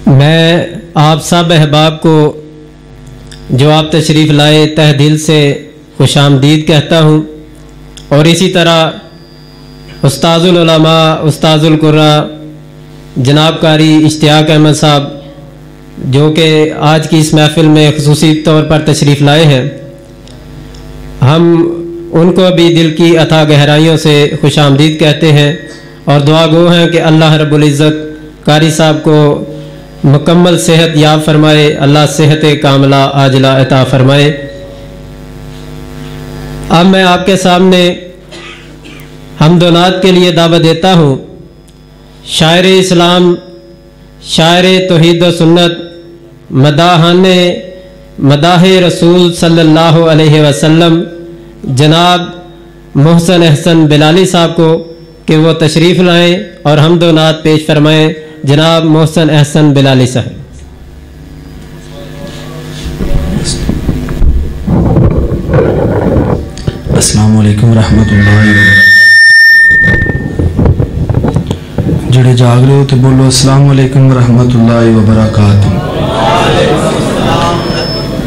میں آپ سب احباب کو جو آپ تشریف لائے تہ دل سے خوش آمدید کہتا ہوں، اور اسی طرح استاذ العلماء استاذ القراء جناب قاری اشتیاق احمد صاحب جو کہ آج کی اس محفل میں خصوصی طور پر تشریف لائے ہیں، ہم ان کو بھی دل کی عطا گہرائیوں سے خوش آمدید کہتے ہیں اور دعا گو ہیں کہ اللہ رب العزت قاری صاحب کو مکمل صحت یاب فرمائے، اللہ صحت کاملہ عاجلہ عطا فرمائے۔ اب میں آپ کے سامنے حمد و نعت کے لیے دعوت دیتا ہوں شاعر اسلام، شاعر توحید و سنت، مداح رسول صلی اللہ علیہ وسلم جناب محسن احسن بلالی صاحب کو کہ وہ تشریف لائیں اور حمد و نعت پیش فرمائیں۔ جناب محسن احسن بلالی صاحب۔ السلام علیکم ورحمۃ اللہ وبرکاتہ۔ جڑے جاگ رہے ہو تو بولو السلام علیکم ورحمۃ اللہ وبرکاتہ۔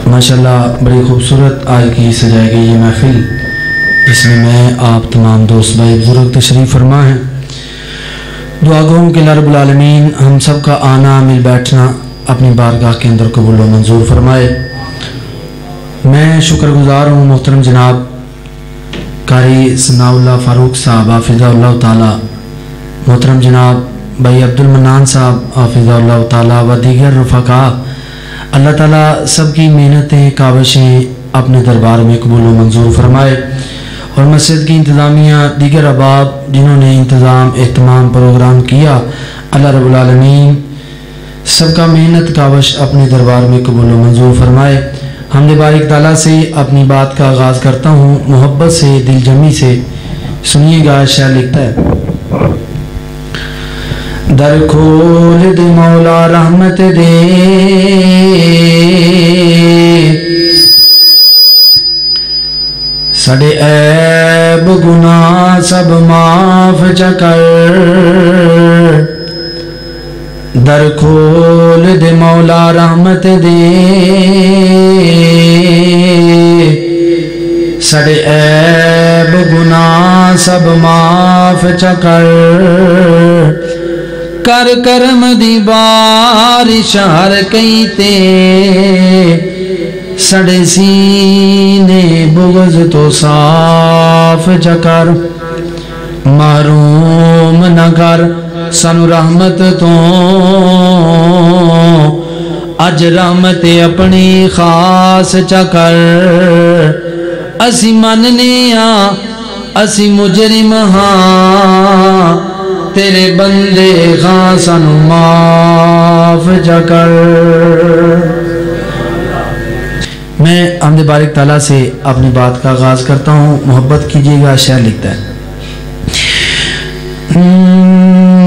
ماشاءاللہ بڑی خوبصورت آج کی سجائی گئی یہ محفل، جس میں آپ تمام دوست بھائی بزرگ تشریف فرما ہیں۔ دعا گو کہ اللہ رب العالمین ہم سب کا آنا مل بیٹھنا اپنی بارگاہ کے اندر قبول و منظور فرمائے۔ میں شکر گزار ہوں محترم جناب قاری ثناء اللہ فاروق صاحب حافظہ اللہ تعالی، محترم جناب بھائی عبد المنان صاحب حافظہ اللہ تعالی و دیگر رفقاء، اللہ تعالیٰ سب کی محنتیں کاوشیں اپنے دربار میں قبول و منظور فرمائے، اور مسجد کی انتظامیہ دیگر احباب جنہوں نے انتظام اہتمام پروگرام کیا، اللہ رب العالمین سب کا محنت کاوش اپنے دربار میں قبول و منظور فرمائے۔ حمد بارک تعالیٰ سے اپنی بات کا آغاز کرتا ہوں، محبت سے دل جمی سے سنیے گا۔ شعر لکھتا ہے: در کھول دے مولا رحمت دے، سڑے عیب گناہ سب معاف چکر، در کھول دے مولا رحمت دے، سڑے عیب گناہ سب معاف چکر، کر کرم دی بارش ہر کئی تے، سڑے سینے بغض تو صاف چکر، محروم نہ کر سانو رحمت تو، اج رحمت اپنی خاص چکر، اسی مننے اسی مجرم ہاں، تیرے بندے خاں سانو معاف چکر۔ میں حمد بارک تعالیٰ سے اپنی بات کا آغاز کرتا ہوں، محبت کیجیے گا۔ شعر لکھتا ہے: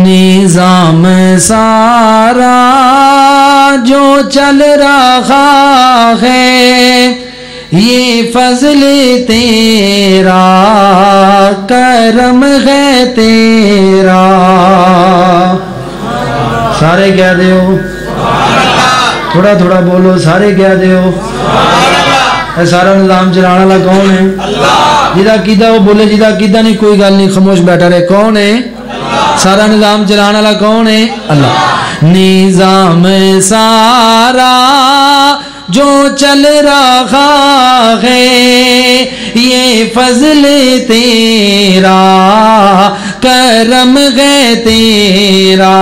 نظام سارا جو چل رہا ہے، یہ فضل تیرا، کرم ہے تیرا، سارے کہہ دیو، تھوڑا تھوڑا بولو، سارے کہہ دیو۔ اے سارا نظام چلانا والا کون ہے؟ جدا کیدا وہ بولے، جدا کیدا نہیں کوئی گل نہیں، خاموش بیٹھا رہے۔ کون ہے سارا نظام چلانا والا؟ کون ہے؟ اللہ۔ نظام سارا جو چل رہا ہے، یہ فضل تیرا، کرم ہے تیرا،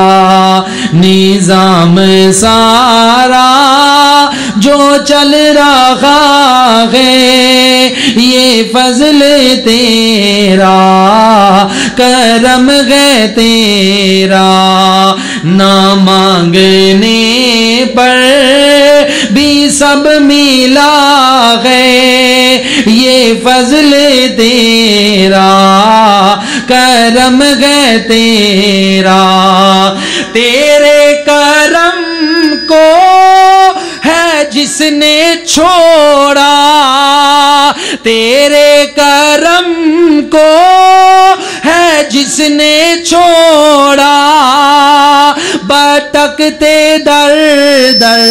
نظام سارا جو چل رہا ہے، یہ فضل تیرا، کرم ہے تیرا، نہ مانگنے پر بھی سب ملا ہے، یہ فضل تیرا، کرم ہے تیرا، تیرے کرم کو ہے جس نے چھوڑا، تیرے کرم کو ہے جس نے چھوڑا، بھٹکتے در در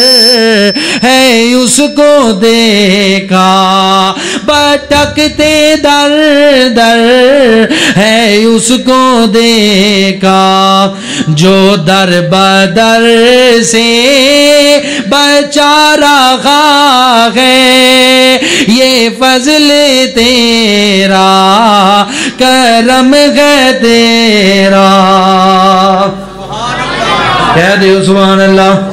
ہے اس کو دیکھا بھٹکتے در در ہے اس کو دیکھا جو در بدر سے بچا رہا ہے یہ فضل تیرا کرم ہے تیرا کہہ دے سبحان اللہ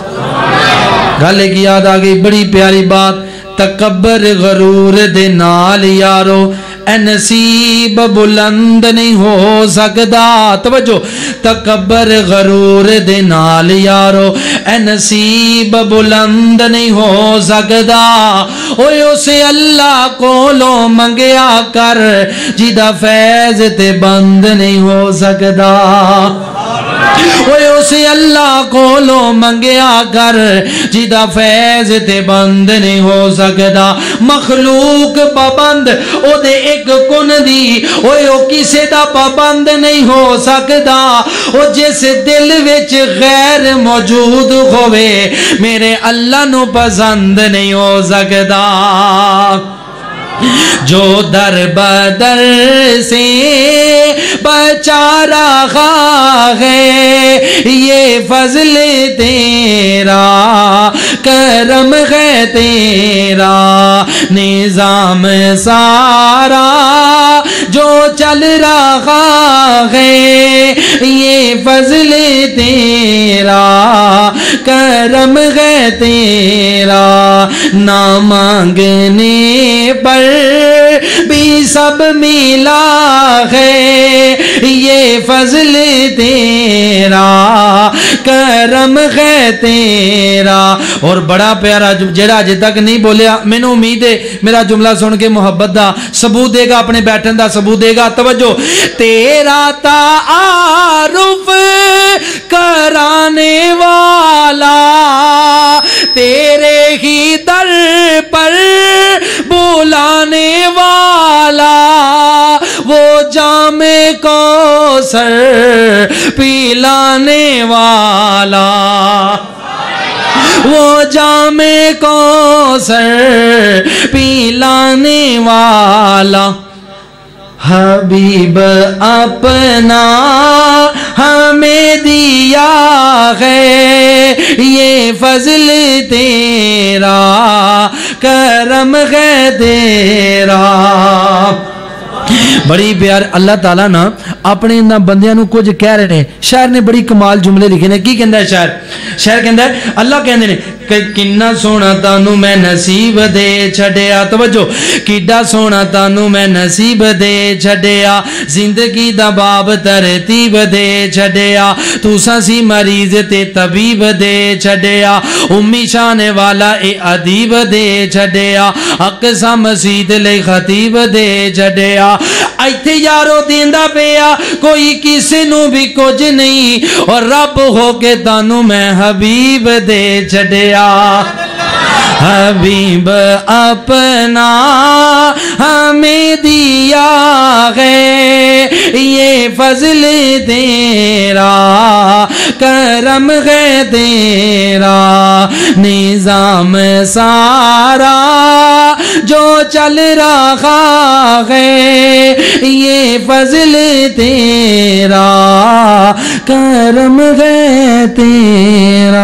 گالے کی یاد آگئی بڑی پیاری بات تکبر غرور دے نال یارو اے نصیب بلند نہیں ہو سکدا توجہ تکبر غرور دے نال یارو اے نصیب بلند نہیں ہو سکدا اوے اسے اللہ کولو منگیا کر جیدہ فیض تے بند نہیں ہو سکدا اوے اسے اللہ کولو منگیا کر جیدہ فیض تے بند نہیں ہو سکدا مخلوق پابند او دے ایک کن دی اوے او کسے دا پابند نہیں ہو سکدا او جس دل وچ غیر موجود ہوئے میرے اللہ نو پسند نہیں ہو سکدا جو در بدر سے بچا رہا ہے یہ فضل تیرا کرم ہے تیرا نظام سارا جو چل رہا ہے یہ فضل تیرا کرم ہے تیرا نہ مانگنے پر بھی سب ملا ہے یہ فضل تیرا کرم ہے تیرا اور بڑا پیارا جڑا اج تک نہیں بولیا مینوں امید ہے میرا جملہ سن کے محبت دا ثبوت دے گا اپنے بیٹھن دا ثبوت دے گا توجہ تیرا تعارف کرانے والا تیرے ہی در پر بلانے والا وہ جام کوثر پلانے والا وہ جام کوثر پلانے والا حبیب اپنا ہمیں دیا ہے یہ فضل تیرا کرم ہے تیرا بڑی پیار اللہ تعالیٰ نا اپنے انہاں بندیاں نو کچھ کہہ رہے ہیں شاعر نے بڑی کمال جملے لکھے نے کی کہندا ہے شاعر کہندا ہے اللہ کہندے نے کنا سونا تانوں میں نصیب دے چھڈیا توجہ کیڈا سونا تانوں میں نصیب دے چھڈیا زندگی دا باب ترتیب دے چھڈیا تساں سی مریض تے طبیب دے چھڈیا امی شان والا اے ادیب دے چھڈیا اقصی مسجد لے خطیب دے چھڈیا ایتھے یارو دیندا پیا کوئی کسی نو بھی کچھ نہیں اور رب ہو کے تانوں میں حبیب دے چھڈیا حبیب اپنا ہمیں دیا ہے یہ فضل تیرا کرم ہے تیرا نظام سارا جو چل رہا ہے یہ فضل تیرا کرم ہے تیرا